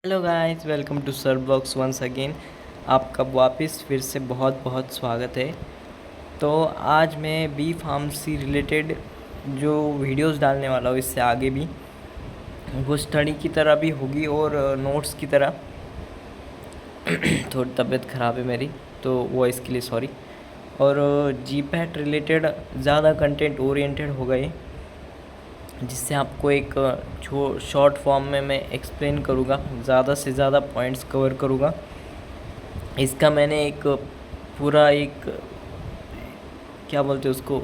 Hello guys, welcome to Sir Box once again. आपका वापस फिर से बहुत बहुत स्वागत है। तो आज मैं बी फार्मेसी रिलेटेड जो वीडियोस डालने वाला हूँ, इससे आगे भी वो स्टडी की तरह भी होगी और नोट्स की तरह। थोड़ी तबीयत ख़राब है मेरी, तो वो इसके लिए सॉरी। और जी पैट रिलेटेड ज़्यादा कंटेंट ओरिएंटेड होगा ये, जिससे आपको एक शॉर्ट फॉर्म में मैं एक्सप्लेन करूँगा, ज़्यादा से ज़्यादा पॉइंट्स कवर करूँगा। इसका मैंने एक पूरा एक क्या बोलते हैं उसको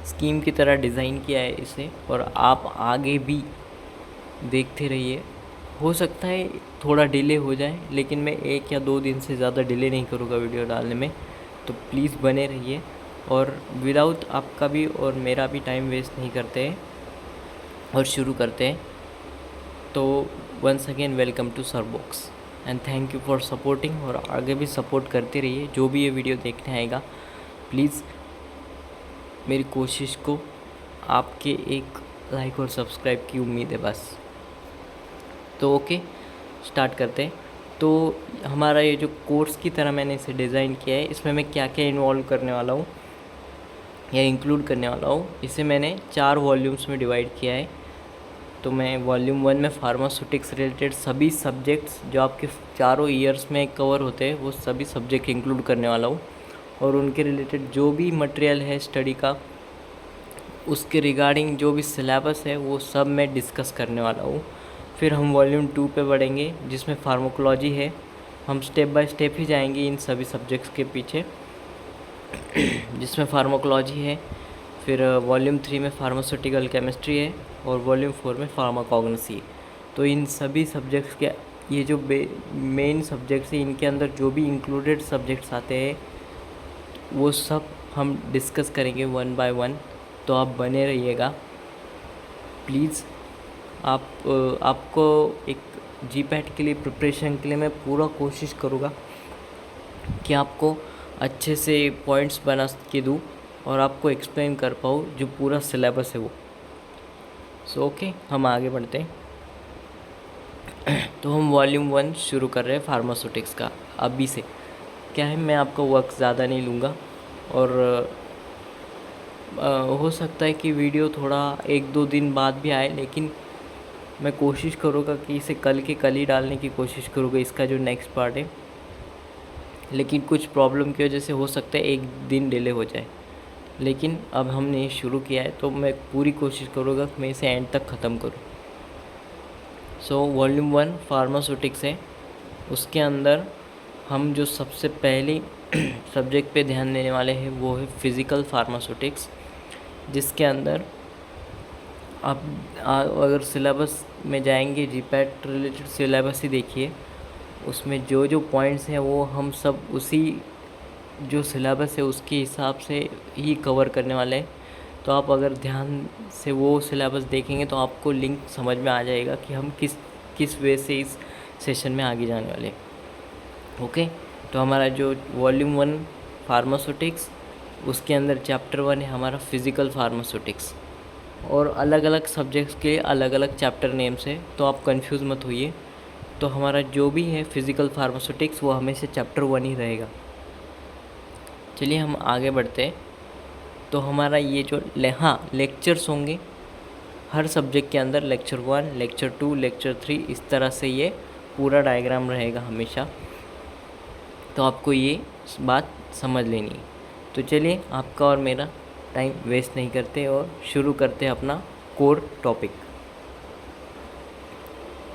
स्कीम की तरह डिज़ाइन किया है इसे, और आप आगे भी देखते रहिए। हो सकता है थोड़ा डिले हो जाए, लेकिन मैं 1 या 2 दिन से ज़्यादा डिले नहीं करूँगा वीडियो डालने में। तो प्लीज़ बने रहिए, और विदाउट आपका भी और मेरा भी टाइम वेस्ट नहीं करते हैं, और शुरू करते हैं। तो once again welcome to Sir Box and thank you for supporting, और आगे भी सपोर्ट करते रहिए। जो भी ये वीडियो देखने आएगा, प्लीज़ मेरी कोशिश को आपके एक लाइक और सब्सक्राइब की उम्मीद है बस। तो ओके, स्टार्ट करते हैं। तो हमारा ये जो कोर्स की तरह मैंने इसे डिज़ाइन किया है, इसमें मैं क्या क्या इन्वॉल्व करने वाला हूँ या इंक्लूड करने वाला हूँ, इसे मैंने 4 वॉल्यूम्स में डिवाइड किया है। तो मैं वॉल्यूम 1 में फार्मास्यूटिक्स रिलेटेड सभी सब्जेक्ट्स जो आपके चारों ईयर्स में कवर होते हैं, वो सभी सब्जेक्ट इंक्लूड करने वाला हूँ, और उनके रिलेटेड जो भी मटेरियल है स्टडी का, उसके रिगार्डिंग जो भी सिलेबस है, वो सब मैं डिस्कस करने वाला हूँ। फिर हम वॉल्यूम 2 पे बढ़ेंगे, जिसमें फार्माकोलॉजी है। हम स्टेप बाय स्टेप ही जाएंगे इन सभी सब्जेक्ट्स के पीछे, जिसमें फार्माकोलॉजी है। फिर वॉल्यूम 3 में फार्मास्यूटिकल केमिस्ट्री है, और वॉल्यूम 4 में फार्माकोग्नोसी है। तो इन सभी सब्जेक्ट्स के ये जो मेन सब्जेक्ट्स हैं, इनके अंदर जो भी इंक्लूडेड सब्जेक्ट्स आते हैं, वो सब हम डिस्कस करेंगे 1 बाय 1। तो आप बने रहिएगा प्लीज़। आपको एक जी पैट के लिए प्रिपरेशन के लिए मैं पूरा कोशिश करूँगा कि आपको अच्छे से पॉइंट्स बना के दूँ, और आपको एक्सप्लेन कर पाऊँ जो पूरा सिलेबस है वो। सो ओके, हम आगे बढ़ते हैं। तो हम वॉल्यूम 1 शुरू कर रहे हैं फार्मास्यूटिक्स का अभी से। क्या है, मैं आपका वक्त ज़्यादा नहीं लूँगा, और हो सकता है कि वीडियो थोड़ा 1-2 दिन बाद भी आए, लेकिन मैं कोशिश करूँगा कि इसे कल के कल ही डालने की कोशिश करूँगा, इसका जो नेक्स्ट पार्ट है। लेकिन कुछ प्रॉब्लम की वजह से हो सकता है 1 दिन डिले हो जाए, लेकिन अब हमने ये शुरू किया है, तो मैं पूरी कोशिश करूँगा कि मैं इसे एंड तक ख़त्म करूँ। सो वॉल्यूम 1 फार्मास्यूटिक्स है। उसके अंदर हम जो सबसे पहली सब्जेक्ट पे ध्यान देने वाले हैं, वो है फिज़िकल फार्मास्यूटिक्स, जिसके अंदर आप अगर सिलेबस में जाएंगे, जी पैट रिलेटेड सिलेबस ही देखिए, उसमें जो जो पॉइंट्स हैं वो हम सब उसी जो सिलेबस है उसके हिसाब से ही कवर करने वाले हैं। तो आप अगर ध्यान से वो सिलेबस देखेंगे, तो आपको लिंक समझ में आ जाएगा कि हम किस किस वे से इस सेशन में आगे जाने वाले हैं। ओके, तो हमारा जो वॉल्यूम 1 फार्मास्यूटिक्स, उसके अंदर चैप्टर 1 है हमारा फिज़िकल फार्मास्यूटिक्स, और अलग अलग सब्जेक्ट्स के अलग अलग चैप्टर नेम्स है, तो आप कंफ्यूज मत होइए। तो हमारा जो भी है फिज़िकल फार्मास्यूटिक्स, वो हमेशा चैप्टर 1 ही रहेगा। चलिए हम आगे बढ़ते हैं। तो हमारा ये जो लेक्चर्स होंगे हर सब्जेक्ट के अंदर, लेक्चर 1, लेक्चर 2, लेक्चर 3, इस तरह से ये पूरा डायग्राम रहेगा हमेशा। तो आपको ये बात समझ लेनी है। तो चलिए, आपका और मेरा टाइम वेस्ट नहीं करते, और शुरू करते हैं अपना कोर टॉपिक।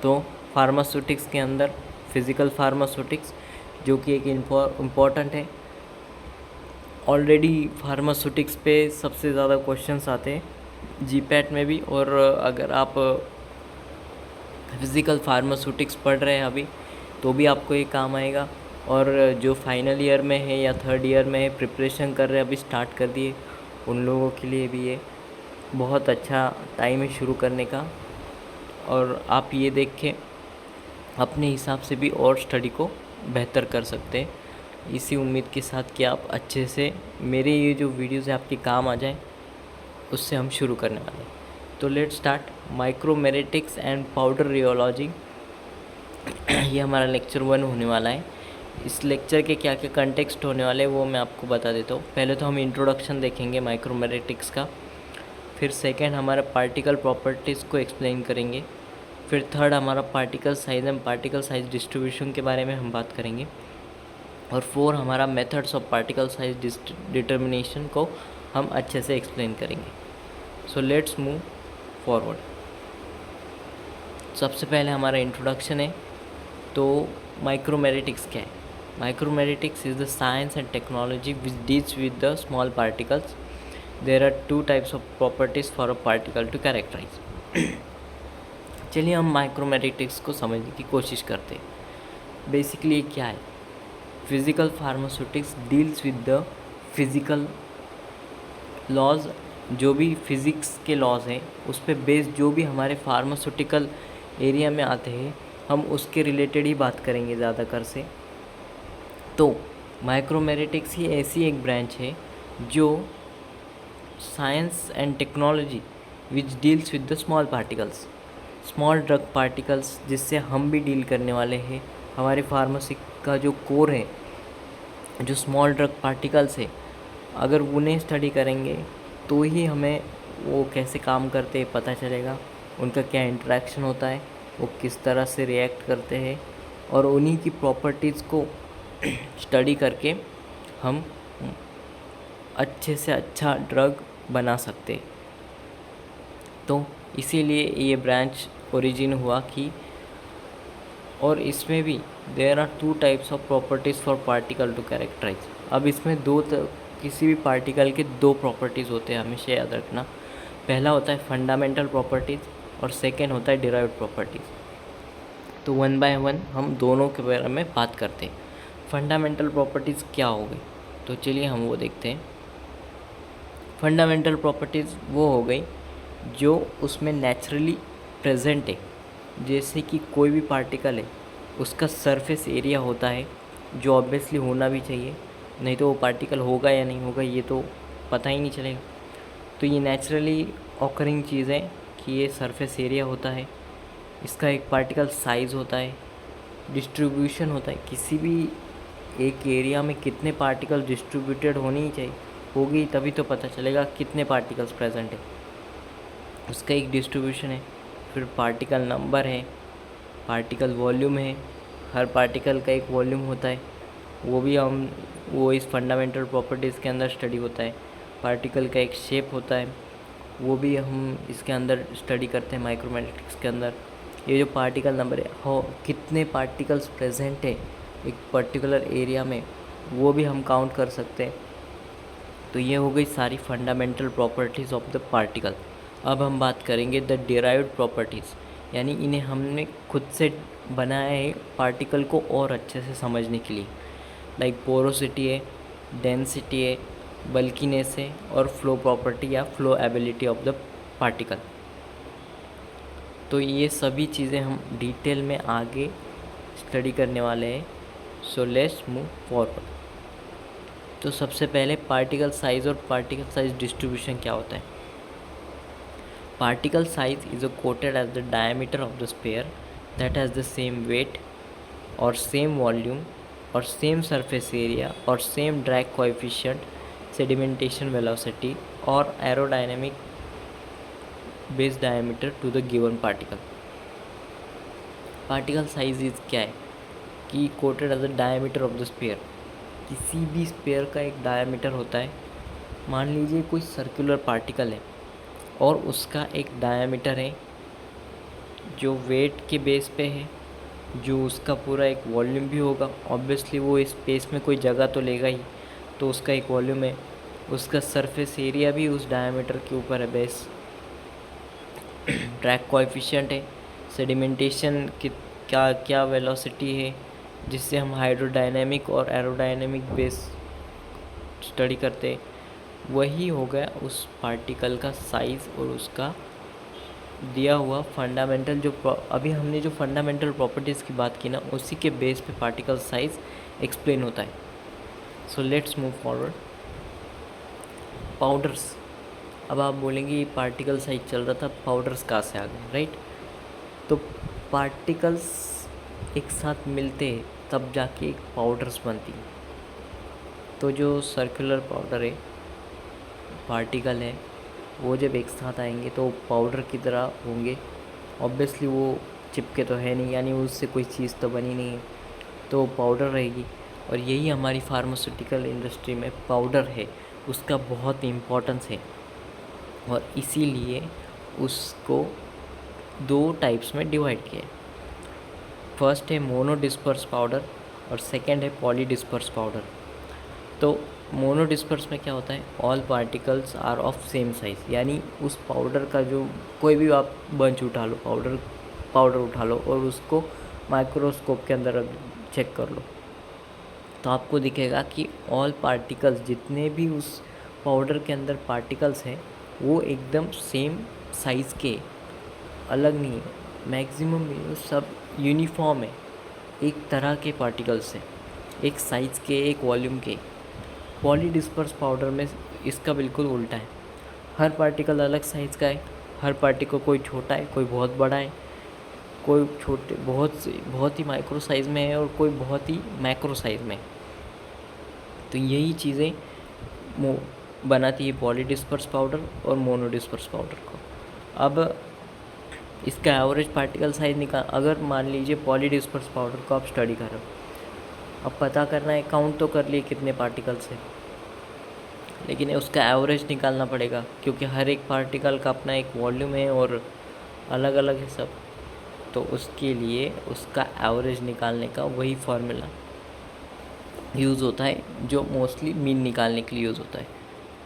तो फार्मास्यूटिक्स के अंदर फिज़िकल फार्मास्यूटिक्स, जो कि एक इम्पॉर्टेंट है। ऑलरेडी फार्मास्यूटिक्स पे सबसे ज़्यादा क्वेश्चंस आते हैं जी पैट में भी, और अगर आप फिज़िकल फार्मास्यूटिक्स पढ़ रहे हैं अभी, तो भी आपको ये काम आएगा। और जो फाइनल ईयर में है या थर्ड ईयर में है, प्रिपरेशन कर रहे हैं, अभी स्टार्ट कर दिए, उन लोगों के लिए भी ये बहुत अच्छा टाइम है शुरू करने का। और आप ये देख के अपने हिसाब से भी और स्टडी को बेहतर कर सकते हैं, इसी उम्मीद के साथ कि आप अच्छे से मेरे ये जो वीडियोज़ है आपके काम आ जाए, उससे हम शुरू करने वाले हैं। तो let's start. माइक्रोमेरेटिक्स and powder rheology. ये हमारा लेक्चर 1 होने वाला है। इस लेक्चर के क्या क्या कंटेक्स्ट होने वाले हैं वो मैं आपको बता देता हूँ। पहले तो हम इंट्रोडक्शन देखेंगे माइक्रोमेरेटिक्स का, फिर सेकंड हमारा पार्टिकल प्रॉपर्टीज़ को एक्सप्लेन करेंगे, फिर थर्ड हमारा particle size and particle size distribution के बारे में हम बात करेंगे, और फोर हमारा methods of particle size determination को हम अच्छे से एक्सप्लेन करेंगे। So let's move forward. सबसे पहले हमारा इंट्रोडक्शन है। तो माइक्रोमेरेटिक्स क्या है? Micromeritics is the science and technology which deals with the small particles. There are two types of properties for a particle to characterize. चलिए हम माइक्रोमेरेटिक्स को समझने की कोशिश करते हैं। बेसिकली क्या है? Physical pharmaceutics deals with the physical laws. जो भी फिज़िक्स के लॉज हैं उस पर बेस्ड जो भी हमारे फार्मास्यूटिकल एरिया में आते हैं हम उसके रिलेटेड ही बात करेंगे ज़्यादातर से। तो माइक्रोमेरेटिक्स ही ऐसी एक ब्रांच है जो science and technology which deals with the small particles, small drug particles, जिससे हम भी डील करने वाले हैं। हमारे फार्मेसी का जो कोर है, जो स्मॉल ड्रग पार्टिकल्स है, अगर उन्हें स्टडी करेंगे तो ही हमें वो कैसे काम करते हैं पता चलेगा, उनका क्या इंटरेक्शन होता है, वो किस तरह से रिएक्ट करते हैं, और उन्हीं की प्रॉपर्टीज़ को स्टडी करके हम अच्छे से अच्छा ड्रग बना सकते। तो इसीलिए ये ब्रांच ओरिजिन हुआ कि, और इसमें भी there are two types of properties for particle to characterize. अब इसमें किसी भी पार्टिकल के दो प्रॉपर्टीज़ होते हैं, हमेशा याद रखना। पहला होता है फंडामेंटल प्रॉपर्टीज़ और सेकेंड होता है डिराइव्ड प्रॉपर्टीज़। तो वन बाय वन हम दोनों के बारे में बात करते हैं। फंडामेंटल प्रॉपर्टीज़ क्या हो गई, तो चलिए हम वो देखते हैं। फंडामेंटल प्रॉपर्टीज़ वो हो गई जो उसमें नेचुरली प्रेजेंट है। जैसे कि कोई भी पार्टिकल है उसका सरफेस एरिया होता है जो ऑब्वियसली होना भी चाहिए, नहीं तो वो पार्टिकल होगा या नहीं होगा ये तो पता ही नहीं चलेगा। तो ये नेचुरली ऑकरिंग चीज़ है कि ये सरफेस एरिया होता है, इसका एक पार्टिकल साइज़ होता है, डिस्ट्रीब्यूशन होता है। किसी भी एक एरिया में कितने पार्टिकल डिस्ट्रीब्यूटेड होनी ही चाहिए, होगी तभी तो पता चलेगा कितने पार्टिकल्स प्रेजेंट है, उसका एक डिस्ट्रीब्यूशन है। फिर पार्टिकल नंबर है, पार्टिकल वॉल्यूम है, हर पार्टिकल का एक वॉल्यूम होता है, वो इस फंडामेंटल प्रॉपर्टीज़ के अंदर स्टडी होता है। पार्टिकल का एक शेप होता है, वो भी हम इसके अंदर स्टडी करते हैं माइक्रोमेरेटिक्स के अंदर। ये जो पार्टिकल नंबर है, हो कितने पार्टिकल्स प्रेजेंट है एक पर्टिकुलर एरिया में, वो भी हम काउंट कर सकते हैं। तो ये हो गई सारी fundamental properties of the particle. अब हम बात करेंगे द डिराइव्ड प्रॉपर्टीज़, यानी इन्हें हमने खुद से बनाया है पार्टिकल को और अच्छे से समझने के लिए। लाइक पोरोसिटी है, डेंसिटी है, बल्कीनेस है, और फ्लो प्रॉपर्टी या flow ability of the particle. तो ये सभी चीज़ें हम डिटेल में आगे स्टडी करने वाले हैं। सो लेट्स मूव फॉरवर्ड। तो सबसे पहले पार्टिकल साइज़ और पार्टिकल साइज डिस्ट्रीब्यूशन क्या होता है। Particle size is quoted as the diameter of the sphere that has the same weight or same volume or same surface area or same drag coefficient, sedimentation velocity or aerodynamic base diameter to the given particle. Particle size is क्या है कि quoted as the diameter of the sphere. किसी भी spare का एक diameter होता है। मान लीजिए कोई सर्कुलर पार्टिकल है और उसका एक डायमीटर है जो वेट के बेस पे है, जो उसका पूरा एक वॉल्यूम भी होगा। ऑब्वियसली वो स्पेस में कोई जगह तो लेगा ही, तो उसका एक वॉल्यूम है, उसका सरफेस एरिया भी उस डायमीटर के ऊपर है बेस। ड्रैग कोएफिशिएंट है, सेडिमेंटेशन की क्या वेलोसिटी है, जिससे हम हाइड्रोडायनेमिक और एरोडायनेमिक बेस स्टडी करते हैं। वही हो गया उस पार्टिकल का साइज़ और उसका दिया हुआ फंडामेंटल अभी हमने जो फंडामेंटल प्रॉपर्टीज़ की बात की ना, उसी के बेस पे पार्टिकल साइज एक्सप्लेन होता है। सो लेट्स मूव फॉरवर्ड। पाउडर्स अब आप बोलेंगे ये पार्टिकल साइज चल रहा था, पाउडर्स कहाँ से आ गए, राइट? तो पार्टिकल्स एक साथ मिलते हैं तब जाके एक पाउडर्स बनती है। तो जो सर्कुलर पाउडर है, पार्टिकल है, वो जब एक साथ आएंगे तो पाउडर की तरह होंगे। ऑब्वियसली वो चिपके तो है नहीं, यानी उससे कोई चीज़ तो बनी नहीं है, तो पाउडर रहेगी। और यही हमारी फार्मास्यूटिकल इंडस्ट्री में पाउडर है, उसका बहुत इम्पोर्टेंस है। और इसीलिए उसको 2 टाइप्स में डिवाइड किया है। फर्स्ट है मोनो डिस्पर्स पाउडर और सेकंड है पॉली डिस्पर्स पाउडर। तो मोनो डिस्पर्स में क्या होता है, all particles are of same size, यानी उस पाउडर का जो कोई भी आप बंच उठा लो, पाउडर उठा लो और उसको माइक्रोस्कोप के अंदर चेक कर लो, तो आपको दिखेगा कि ऑल पार्टिकल्स, जितने भी उस पाउडर के अंदर पार्टिकल्स हैं, वो एकदम सेम साइज़ के, अलग नहीं है। मैक्सिमम सब यूनिफॉर्म है, एक तरह के पार्टिकल्स हैं, एक साइज़ के, एक वॉल्यूम के। पॉली डिस्पर्स पाउडर में इसका बिल्कुल उल्टा है, हर पार्टिकल अलग साइज़ का है, हर पार्टिकल कोई छोटा है, कोई बहुत बड़ा है, कोई छोटे बहुत ही माइक्रो साइज़ में है और कोई बहुत ही मैक्रो साइज़ में। तो यही चीज़ें बनाती है पॉली डिस्पर्स पाउडर और मोनो डिस्पर्स पाउडर को। अब इसका एवरेज पार्टिकल साइज अगर मान लीजिए पॉली डिस्पर्स पाउडर को आप स्टडी कर रहे हो, अब पता करना है, काउंट तो कर लिए कितने पार्टिकल्स हैं, लेकिन उसका एवरेज निकालना पड़ेगा, क्योंकि हर एक पार्टिकल का अपना एक वॉल्यूम है और अलग अलग है सब। तो उसके लिए उसका एवरेज निकालने का वही फार्मूला यूज़ होता है जो मोस्टली मीन निकालने के लिए यूज़ होता है।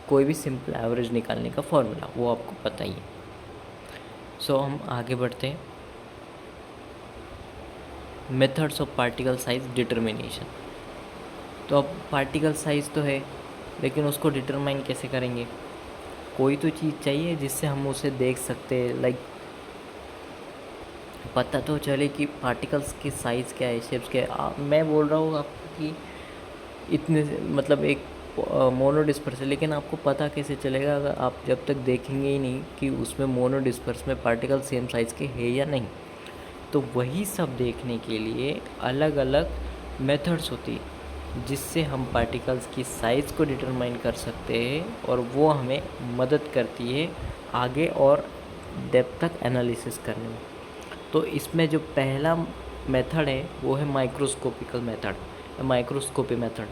कोई भी सिंपल एवरेज निकालने का फार्मूला, वो आपको पता ही है। सो हम आगे बढ़ते हैं, methods of particle size determination. तो अब पार्टिकल साइज़ तो है, लेकिन उसको डिटरमाइन कैसे करेंगे? कोई तो चीज़ चाहिए जिससे हम उसे देख सकते हैं, लाइक पता तो चले कि पार्टिकल्स की साइज़ क्या है, शेप्स क्या है। मैं बोल रहा हूँ आपको कि इतने, मतलब एक मोनो डिस्पर्स है, लेकिन आपको पता कैसे चलेगा अगर आप जब तक देखेंगे ही नहीं कि उसमें मोनो डिस्पर्स में पार्टिकल सेम साइज़ के है या नहीं। तो वही सब देखने के लिए अलग अलग मेथड्स होती है जिससे हम पार्टिकल्स की साइज़ को डिटरमाइन कर सकते हैं, और वो हमें मदद करती है आगे और डेप्थ तक एनालिसिस करने में। तो इसमें जो पहला मेथड है वो है माइक्रोस्कोपिकल मेथड, माइक्रोस्कोपी मेथड।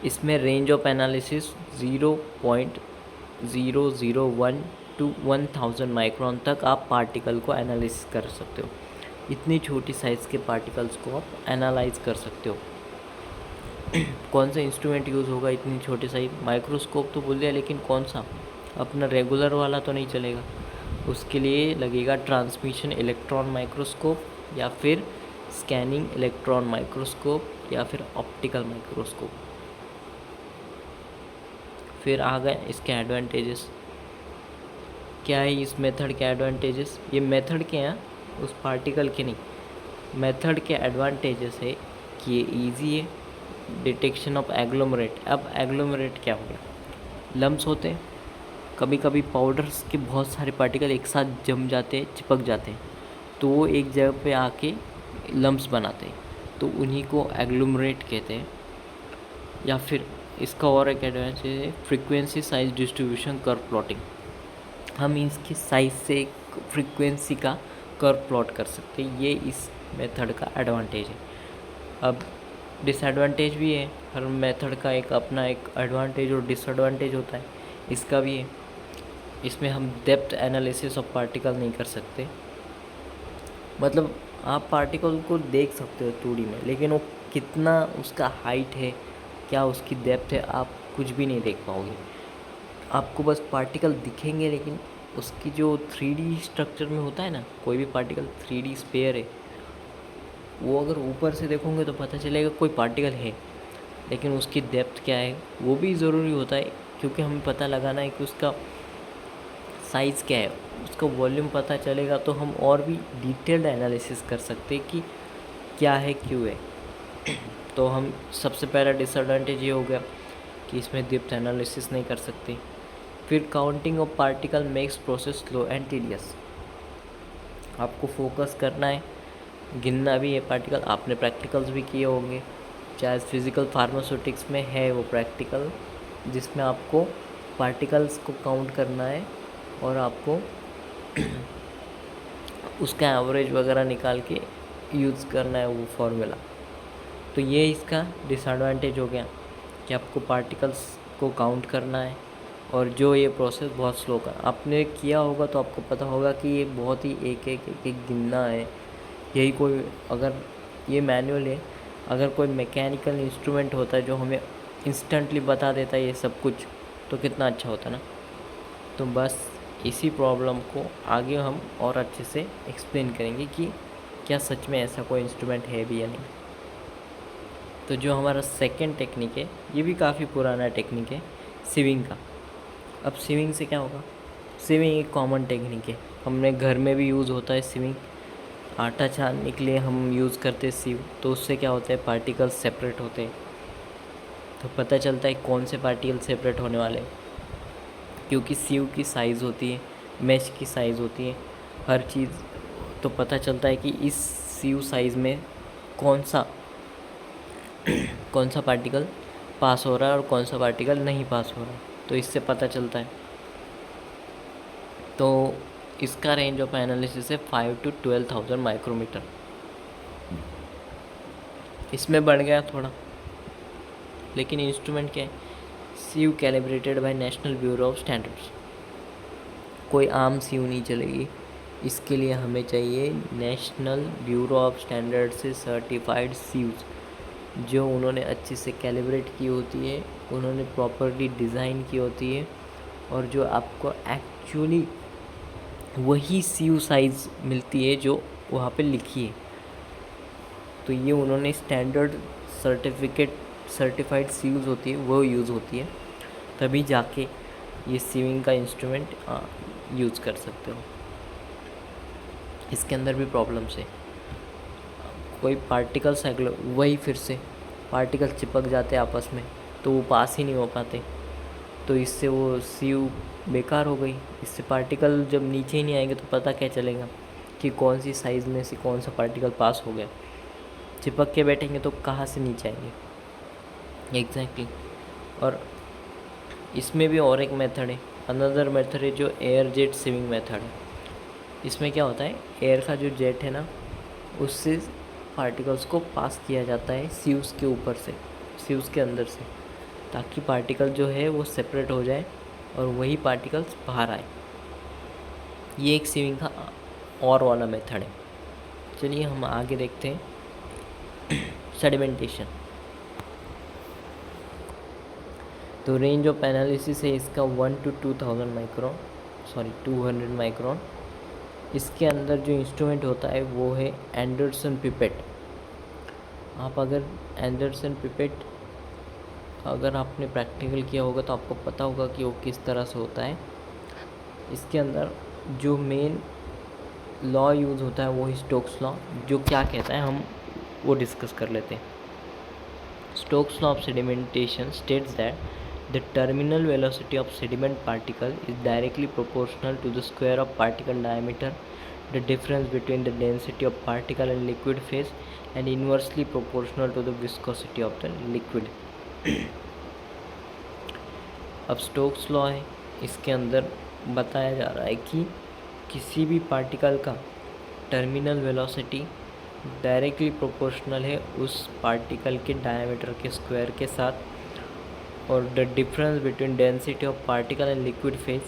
इसमें range of analysis 0.001 to 1000 micron तक आप पार्टिकल को एनालिसिस कर सकते हो। इतनी छोटी साइज़ के पार्टिकल्स को आप एनालाइज कर सकते हो। कौन सा इंस्ट्रूमेंट यूज़ होगा इतनी छोटी साइज? माइक्रोस्कोप तो बोल दिया, लेकिन कौन सा? अपना रेगुलर वाला तो नहीं चलेगा, उसके लिए लगेगा ट्रांसमिशन इलेक्ट्रॉन माइक्रोस्कोप, या फिर स्कैनिंग इलेक्ट्रॉन माइक्रोस्कोप, या फिर ऑप्टिकल माइक्रोस्कोप। फिर आ गए इसके एडवांटेजेस। क्या है इस मेथड के एडवांटेजेस? ये मेथड के हैं, उस पार्टिकल के नहीं। मेथड के एडवांटेजेस है कि ये ईजी है, डिटेक्शन ऑफ एग्लोमरेट। अब एग्लोमरेट क्या हो गया? लम्स होते हैं, कभी कभी पाउडर्स के बहुत सारे पार्टिकल एक साथ जम जाते हैं, चिपक जाते हैं, तो वो एक जगह पे आके लम्स बनाते हैं, तो उन्हीं को एग्लोमरेट कहते हैं। या फिर इसका और एक एडवांटेज है frequency size distribution curve plotting. हम इसकी साइज से फ्रीक्वेंसी का कर्व प्लॉट कर सकते हैं, ये इस मेथड का एडवांटेज है। अब डिसएडवांटेज भी है, हर मेथड का एक अपना एक एडवांटेज और डिसएडवांटेज होता है, इसका भी है। इसमें हम डेप्थ एनालिसिस ऑफ पार्टिकल नहीं कर सकते, मतलब आप पार्टिकल को देख सकते हो 2D में, लेकिन वो कितना उसका हाइट है, क्या उसकी डेप्थ है, आप कुछ भी नहीं देख पाओगे। आपको बस पार्टिकल दिखेंगे, लेकिन उसकी जो 3D स्ट्रक्चर में होता है ना, कोई भी पार्टिकल 3D स्फीयर है, वो अगर ऊपर से देखोगे तो पता चलेगा कोई पार्टिकल है, लेकिन उसकी डेप्थ क्या है वो भी ज़रूरी होता है, क्योंकि हमें पता लगाना है कि उसका साइज़ क्या है, उसका वॉल्यूम पता चलेगा तो हम और भी डिटेल्ड एनालिसिस कर सकते हैं कि क्या है, क्यों है। तो हम सबसे पहला डिसएडवांटेज ये हो गया कि इसमें डेप्थ एनालिसिस नहीं कर सकते। फिर counting of particle makes process slow and tedious. आपको फोकस करना है, गिनना भी है पार्टिकल। आपने प्रैक्टिकल्स भी किए होंगे, चाहे फिज़िकल फार्मास्यूटिक्स में है वो प्रैक्टिकल जिसमें आपको पार्टिकल्स को काउंट करना है और आपको उसका एवरेज वगैरह निकाल के यूज़ करना है वो फॉर्मूला। तो ये इसका डिसएडवांटेज हो गया कि आपको पार्टिकल्स को काउंट करना है और जो ये प्रोसेस बहुत स्लो का आपने किया होगा तो आपको पता होगा कि ये बहुत ही एक गिनना है। यही कोई अगर ये मैनुअल है, अगर कोई मैकेनिकल इंस्ट्रूमेंट होता है जो हमें इंस्टेंटली बता देता है ये सब कुछ, तो कितना अच्छा होता ना। तो बस इसी प्रॉब्लम को आगे हम और अच्छे से एक्सप्लेन करेंगे कि क्या सच में ऐसा कोई इंस्ट्रूमेंट है भी या नहीं। तो जो हमारा सेकंड टेक्निक है, ये भी काफ़ी पुराना टेक्निक है, सीविंग का। अब सीविंग से क्या होगा? सीविंग एक कॉमन टेक्निक है, हमने घर में भी यूज़ होता है सीविंग। आटा छानने के लिए हम यूज़ करते हैं सीव। तो उससे क्या होता है, पार्टिकल्स सेपरेट होते हैं। तो पता चलता है कौन से पार्टिकल सेपरेट होने वाले हैं, क्योंकि सीव की साइज़ होती है, मैश की साइज़ होती है, हर चीज़। तो पता चलता है कि इस सीव साइज़ में कौन सा पार्टिकल पास हो रहा है और कौन सा पार्टिकल नहीं पास हो रहा है। तो इससे पता चलता है। तो इसका रेंज ऑफ एनालिसिस है 5 to 12,000 माइक्रोमीटर। इसमें बढ़ गया थोड़ा, लेकिन इंस्ट्रूमेंट क्या है, sieve calibrated by national bureau of standards. कोई आम सीव नहीं चलेगी, इसके लिए हमें चाहिए नेशनल ब्यूरो ऑफ स्टैंडर्ड से सर्टिफाइड सीव्स, जो उन्होंने अच्छे से कैलिब्रेट की होती है, उन्होंने प्रॉपरली डिज़ाइन की होती है, और जो आपको एक्चुअली वही सीव साइज़ मिलती है जो वहाँ पे लिखी है। तो ये उन्होंने स्टैंडर्ड सर्टिफाइड सीव्स होती है वो यूज़ होती है, तभी जाके ये सीविंग का इंस्ट्रूमेंट यूज़ कर सकते हो। इसके अंदर भी प्रॉब्लम्स है, कोई पार्टिकल साइकिल, वही फिर से पार्टिकल चिपक जाते आपस में तो वो पास ही नहीं हो पाते, तो इससे वो सीव बेकार हो गई। इससे पार्टिकल जब नीचे ही नहीं आएंगे तो पता क्या चलेगा कि कौन सी साइज़ में से कौन सा पार्टिकल पास हो गया। चिपक के बैठेंगे तो कहाँ से नीचे आएंगे। एग्जैक्टली। और इसमें भी और एक मेथड है, अनदर मेथड है जो एयर जेट सीविंग मेथड है। इसमें क्या होता है, एयर का जो जेट है ना, उससे पार्टिकल्स को पास किया जाता है सीव्स के ऊपर से, सीव्स के अंदर से, ताकि पार्टिकल जो है वो सेपरेट हो जाए और वही पार्टिकल्स बाहर आए। ये एक सीविंग का और वाला मेथड है। चलिए हम आगे देखते हैं सेडिमेंटेशन। तो रेंज ऑफ एनालिसिस है इसका 1 to 200 माइक्रोन। इसके अंदर जो इंस्ट्रूमेंट होता है वो है एंडरसन पिपेट। आप अगर एंडरसन पिपेट अगर आपने प्रैक्टिकल किया होगा तो आपको पता होगा कि वो किस तरह से होता है। इसके अंदर जो मेन लॉ यूज़ होता है वो है स्टोक्स लॉ। जो क्या कहता है हम वो डिस्कस कर लेते हैं। Stokes law of sedimentation states that the terminal velocity of sediment particle is directly proportional to the square of particle diameter, the difference between the density of particle and liquid phase, and inversely proportional to the viscosity of the liquid. अब Stokes law है, इसके अंदर बताया जा रहा है कि किसी भी पार्टिकल का टर्मिनल वेलोसिटी डायरेक्टली प्रोपोर्शनल है उस पार्टिकल के डायमीटर के स्क्वायर के साथ, और the difference between density of particle and liquid phase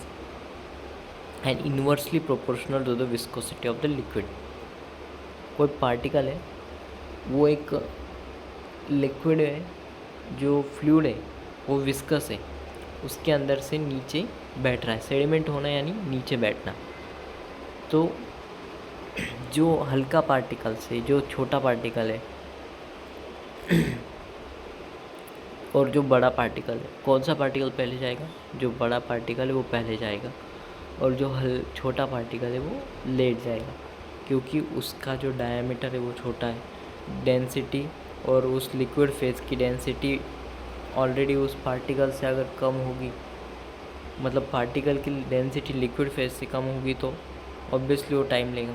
and inversely proportional to the viscosity of the liquid. कोई पार्टिकल है, वो एक लिक्विड है, जो फ्लूइड है वो विस्कस है, उसके अंदर से नीचे बैठ रहा है। सेडिमेंट होना यानी नीचे बैठना। तो जो हल्का पार्टिकल से जो छोटा पार्टिकल है और जो बड़ा पार्टिकल है, कौन सा पार्टिकल पहले जाएगा? जो बड़ा पार्टिकल है वो पहले जाएगा, और जो छोटा पार्टिकल है वो लेट जाएगा, क्योंकि उसका जो डायमीटर है वो छोटा है। डेंसिटी और उस लिक्विड फेज की डेंसिटी ऑलरेडी उस पार्टिकल से अगर कम होगी मतलब पार्टिकल की डेंसिटी लिक्विड फेज से कम होगी तो ऑब्वियसली वो टाइम लेगा,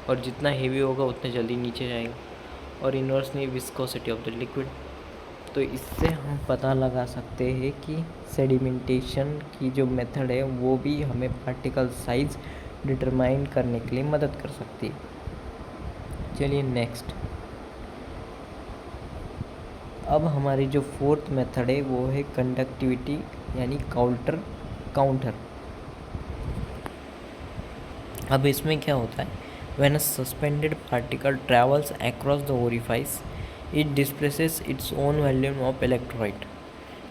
और जितना हेवी होगा उतना जल्दी नीचे जाएगा। और inversely viscosity of the liquid. तो इससे हम पता लगा सकते हैं कि सेडिमेंटेशन की जो मेथड है वो भी हमें पार्टिकल साइज डिटरमाइन करने के लिए मदद कर सकती है। चलिए नेक्स्ट, अब हमारी जो फोर्थ मेथड है वो है कंडक्टिविटी यानी काउंटर। अब इसमें क्या होता है, when a suspended particle travels across the orifice it displaces its own volume of electrolyte,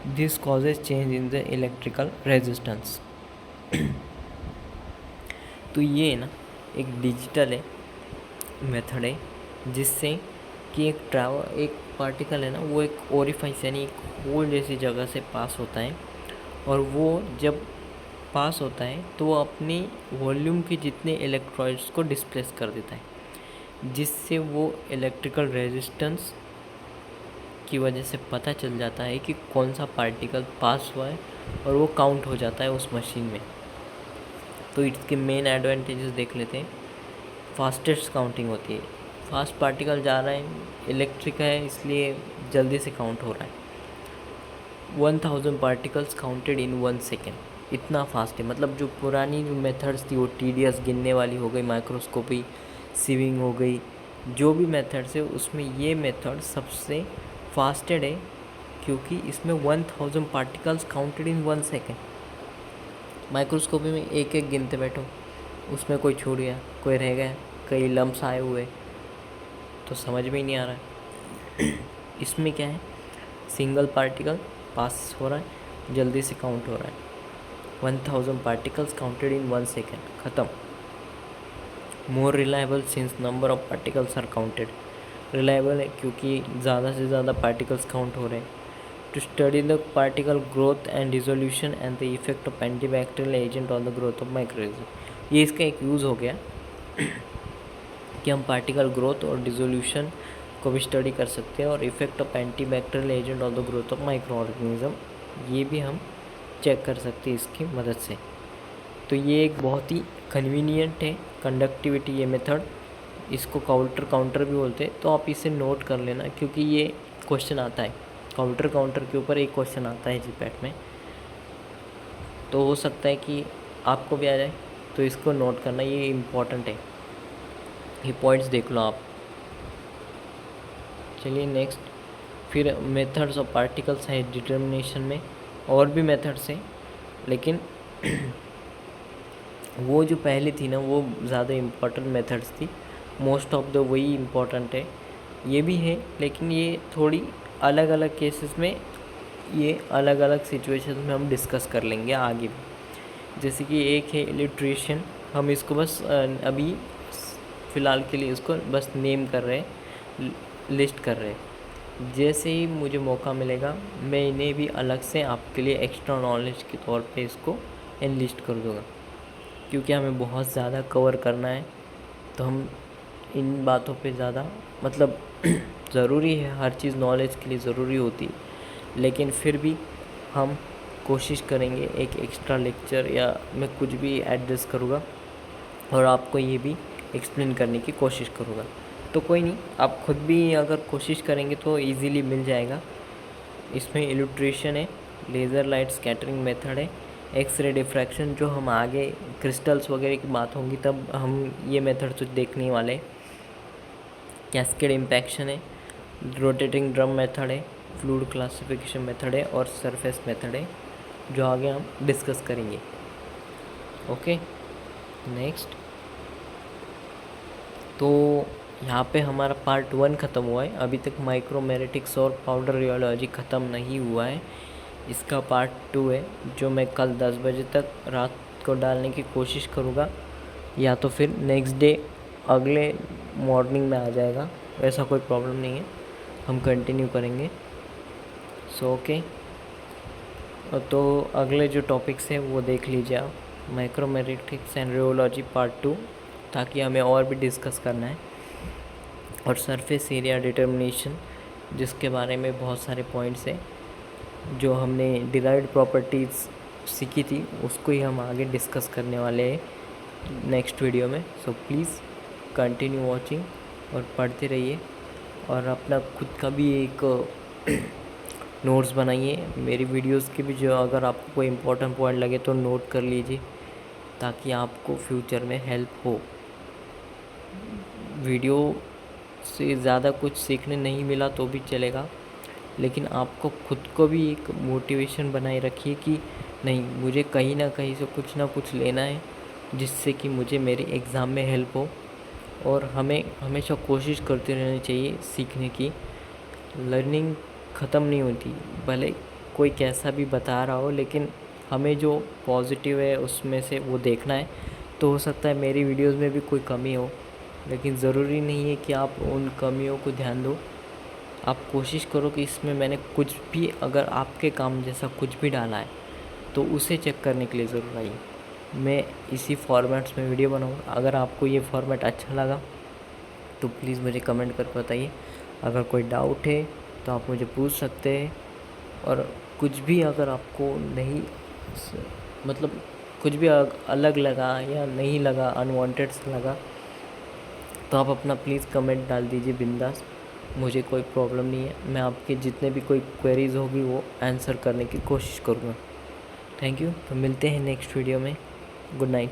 this causes change in the electrical resistance. तो ये ना एक डिजिटल है मेथड है, जिससे कि एक पार्टिकल है ना, वो एक ओरिफाइस यानी एक होल जैसी जगह से पास होता है, और वो जब पास होता है तो वो अपने वॉल्यूम के जितने इलेक्ट्रॉइड्स को डिस्प्लेस कर देता है, जिससे वो इलेक्ट्रिकल रेजिस्टेंस की वजह से पता चल जाता है कि कौन सा पार्टिकल पास हुआ है, और वो काउंट हो जाता है उस मशीन में। तो इसके मेन एडवांटेजेस देख लेते हैं। फास्टेस्ट काउंटिंग होती है, फास्ट पार्टिकल जा रहा है, इलेक्ट्रिक है इसलिए जल्दी से काउंट हो रहा है। 1000 पार्टिकल्स काउंटेड इन 1 सेकेंड, इतना फास्ट है। मतलब जो पुरानी जो मेथड्स थी वो टीडीएस गिनने वाली हो गई, माइक्रोस्कोपी, सीविंग हो गई, जो भी मेथड्स है उसमें ये मेथड सबसे फास्टेड है, क्योंकि इसमें 1000 particles counted in 1 second. Microscopy में एक एक गिनते बैठो, उसमें कोई छूट गया, कोई रह गया, कई लम्स आए हुए, तो समझ में ही नहीं आ रहा है। इसमें क्या है, सिंगल पार्टिकल पास हो रहा है, जल्दी से काउंट हो रहा है। 1000 पार्टिकल्स काउंटेड इन 1 सेकेंड, ख़त्म। More reliable since number of particles are counted, reliable है क्योंकि ज़्यादा से ज़्यादा पार्टिकल्स काउंट हो रहे हैं। To study the particle growth and resolution and the effect of antibacterial agent on the growth of microorganism, ये इसका एक यूज़ हो गया कि हम पार्टिकल ग्रोथ और डिसोल्यूशन को भी स्टडी कर सकते हैं, और effect of antibacterial agent on the growth of micro organism ये भी हम चेक कर सकते हैं इसकी मदद से। तो ये एक बहुत ही कन्वीनियंट है कंडक्टिविटी ये मेथड, इसको काउंटर भी बोलते हैं। तो आप इसे नोट कर लेना, क्योंकि ये क्वेश्चन आता है काउंटर के ऊपर, एक क्वेश्चन आता है जीपैट में, तो हो सकता है कि आपको भी आ जाए, तो इसको नोट करना, ये इम्पॉर्टेंट है, ये पॉइंट्स देख लो आप। चलिए नेक्स्ट, फिर methods of particle size determination में और भी मेथड्स हैं, लेकिन वो जो पहले थी ना वो ज़्यादा इम्पोर्टेंट मेथड्स थी, मोस्ट ऑफ द वही इम्पोर्टेंट है, ये भी है, लेकिन ये थोड़ी अलग अलग केसेस में, ये अलग अलग सिचुएशंस में हम डिस्कस कर लेंगे आगे भी। जैसे कि एक है इलिट्रेशन, हम इसको बस अभी फ़िलहाल के लिए इसको बस नेम कर रहे हैं, लिस्ट कर रहे हैं। जैसे ही मुझे मौका मिलेगा मैं इन्हें भी अलग से आपके लिए एक्स्ट्रा नॉलेज के तौर पे इसको एनलिस्ट कर दूँगा, क्योंकि हमें बहुत ज़्यादा कवर करना है, तो हम इन बातों पे ज़्यादा मतलब ज़रूरी है, हर चीज़ नॉलेज के लिए ज़रूरी होती है, लेकिन फिर भी हम कोशिश करेंगे एक एक्स्ट्रा लेक्चर या मैं कुछ भी एडजस्ट करूँगा और आपको ये भी एक्सप्लेन करने की कोशिश करूँगा। तो कोई नहीं, आप खुद भी अगर कोशिश करेंगे तो इजीली मिल जाएगा। इसमें इलुस्ट्रेशन है, लेज़र लाइट स्कैटरिंग मेथड है, एक्सरे डिफ्रैक्शन, जो हम आगे क्रिस्टल्स वगैरह की बात होंगी तब हम ये मेथड तो देखने वाले। कैस्केड इम्पैक्शन है, रोटेटिंग ड्रम मेथड है, फ्लूइड क्लासिफिकेशन मेथड है, और सरफेस मेथड है, जो आगे हम डिस्कस करेंगे। ओके नेक्स्ट, तो यहाँ पे हमारा पार्ट 1 ख़त्म हुआ है। अभी तक माइक्रोमेरेटिक्स और पाउडर रियोलॉजी ख़त्म नहीं हुआ है, इसका पार्ट 2 है, जो मैं कल 10 बजे तक रात को डालने की कोशिश करूँगा, या तो फिर नेक्स्ट डे अगले मॉर्निंग में आ जाएगा, ऐसा कोई प्रॉब्लम नहीं है, हम कंटिन्यू करेंगे। सो ओके, तो अगले जो टॉपिक्स हैं वो देख लीजिए आप, माइक्रोमेरेटिक्स एंड रियोलॉजी पार्ट 2, ताकि हमें और भी डिस्कस करना है, और सरफेस एरिया डिटर्मिनेशन, जिसके बारे में बहुत सारे पॉइंट्स हैं, जो हमने डिराइव्ड प्रॉपर्टीज़ सीखी थी उसको ही हम आगे डिस्कस करने वाले हैं नेक्स्ट वीडियो में। सो प्लीज़ कंटिन्यू वॉचिंग और पढ़ते रहिए और अपना खुद का भी एक नोट्स बनाइए। मेरी वीडियोस के भी जो अगर आपको कोई इम्पोर्टेंट पॉइंट लगे तो नोट कर लीजिए ताकि आपको फ्यूचर में हेल्प हो। वीडियो से ज़्यादा कुछ सीखने नहीं मिला तो भी चलेगा, लेकिन आपको खुद को भी एक मोटिवेशन बनाए रखिए कि नहीं, मुझे कहीं ना कहीं से कुछ ना कुछ लेना है जिससे कि मुझे मेरे एग्ज़ाम में हेल्प हो। और हमें हमेशा कोशिश करते रहनी चाहिए सीखने की। लर्निंग ख़त्म नहीं होती, भले कोई कैसा भी बता रहा हो, लेकिन हमें जो पॉजिटिव है उसमें से वो देखना है। तो हो सकता है मेरी वीडियोस में भी कोई कमी हो, लेकिन ज़रूरी नहीं है कि आप उन कमियों को ध्यान दो। आप कोशिश करो कि इसमें मैंने कुछ भी, अगर आपके काम जैसा कुछ भी डाला है तो उसे चेक करने के लिए ज़रूर आइए। मैं इसी फॉर्मेट्स में वीडियो बनाऊँगा। अगर आपको ये फॉर्मेट अच्छा लगा तो प्लीज़ मुझे कमेंट कर बताइए। अगर कोई डाउट है तो आप मुझे पूछ सकते हैं। और कुछ भी अगर आपको नहीं, मतलब कुछ भी अलग लगा या नहीं लगा, अनवांटेड सा लगा, तो आप अपना प्लीज़ कमेंट डाल दीजिए बिंदास। मुझे कोई प्रॉब्लम नहीं है, मैं आपके जितने भी कोई क्वेरीज होगी वो आंसर करने की कोशिश करूँगा। Thank you. तो मिलते हैं नेक्स्ट वीडियो में। Good night.